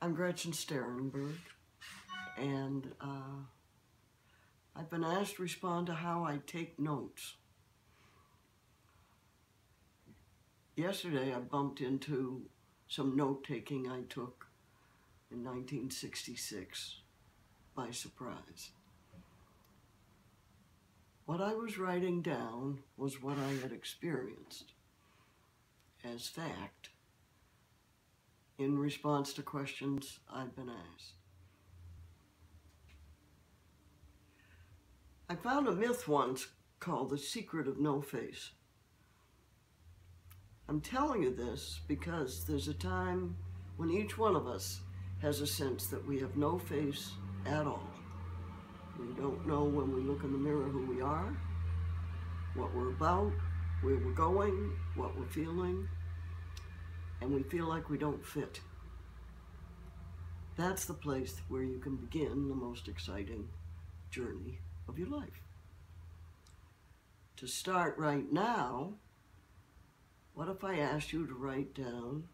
I'm Gretchen Sterenberg, and I've been asked to respond to how I take notes. Yesterday, I bumped into some note-taking I took in 1966 by surprise. What I was writing down was what I had experienced as fact in response to questions I'd been asked. I found a myth once called The Secret of No Face. I'm telling you this because there's a time when each one of us has a sense that we have no face at all. We don't know when we look in the mirror who we are, what we're about, where we're going, what we're feeling, and we feel like we don't fit. That's the place where you can begin the most exciting journey of your life. To start right now, what if I asked you to write down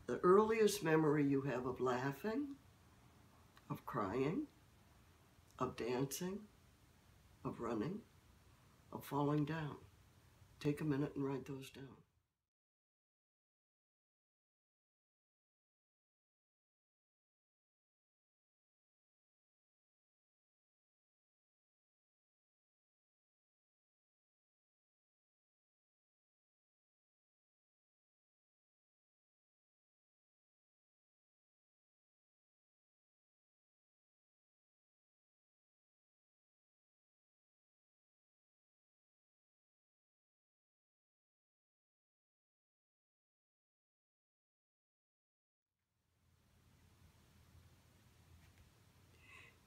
the earliest memory you have of laughing, of crying, of dancing, of running, of falling down? Take a minute and write those down.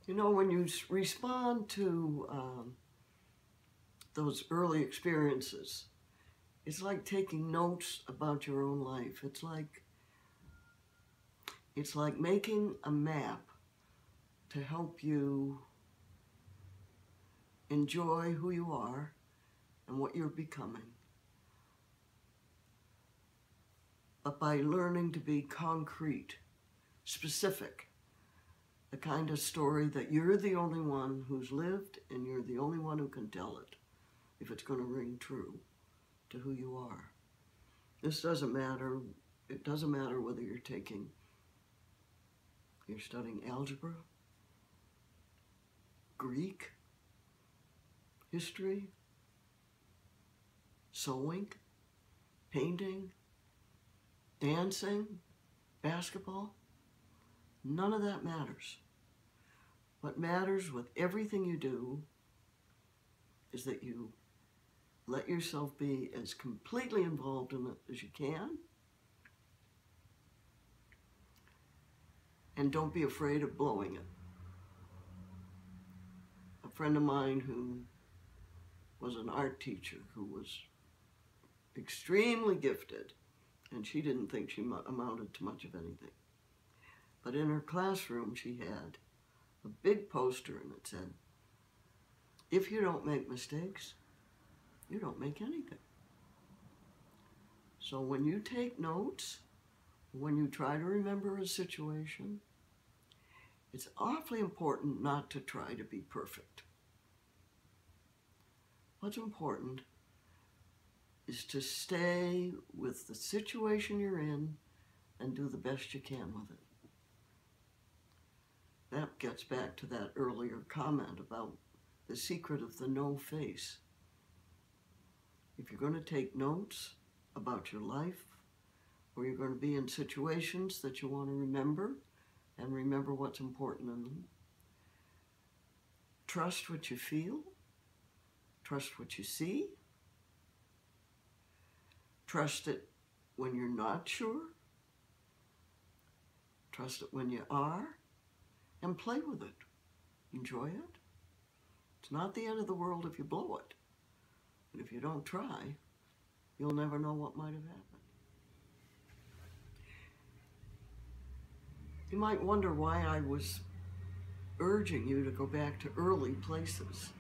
You know, when you respond to those early experiences, it's like taking notes about your own life. It's like making a map to help you enjoy who you are and what you're becoming. But by learning to be concrete, specific, the kind of story that you're the only one who's lived and you're the only one who can tell it, if it's going to ring true to who you are. This doesn't matter. It doesn't matter whether you're studying algebra, Greek, history, sewing, painting, dancing, basketball. None of that matters. What matters with everything you do is that you let yourself be as completely involved in it as you can, and don't be afraid of blowing it. A friend of mine who was an art teacher who was extremely gifted, and she didn't think she amounted to much of anything. But in her classroom, she had a big poster, and it said, "If you don't make mistakes, you don't make anything." So when you take notes, when you try to remember a situation, it's awfully important not to try to be perfect. What's important is to stay with the situation you're in and do the best you can with it. That gets back to that earlier comment about the secret of the no face. If you're going to take notes about your life, or you're going to be in situations that you want to remember, and remember what's important in them, trust what you feel, trust what you see, trust it when you're not sure, trust it when you are, and play with it. Enjoy it. It's not the end of the world if you blow it. But if you don't try, you'll never know what might have happened. You might wonder why I was urging you to go back to early places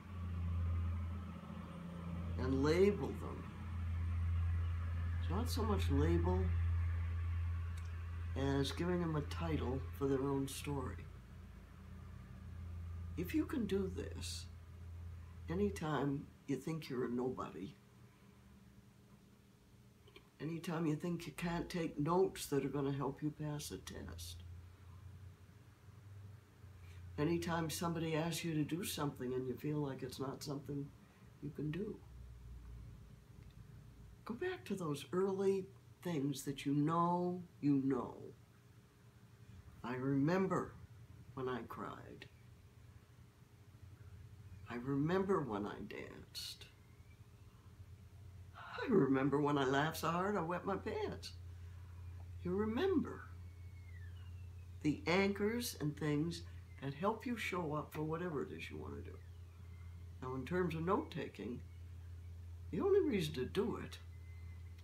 and label them. It's not so much label as giving them a title for their own story. If you can do this, anytime you think you're a nobody, anytime you think you can't take notes that are going to help you pass a test, anytime somebody asks you to do something and you feel like it's not something you can do, go back to those early things that you know. I remember when I cried. I remember when I danced. I remember when I laughed so hard I wet my pants. You remember the anchors and things that help you show up for whatever it is you want to do. Now, in terms of note-taking, the only reason to do it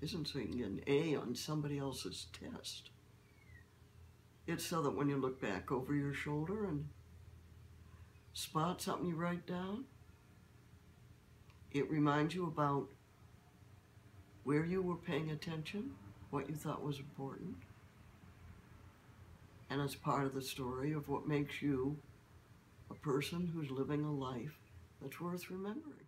isn't so you can get an A on somebody else's test. It's so that when you look back over your shoulder and spot something you write down, it reminds you about where you were paying attention, what you thought was important, and it's part of the story of what makes you a person who's living a life that's worth remembering.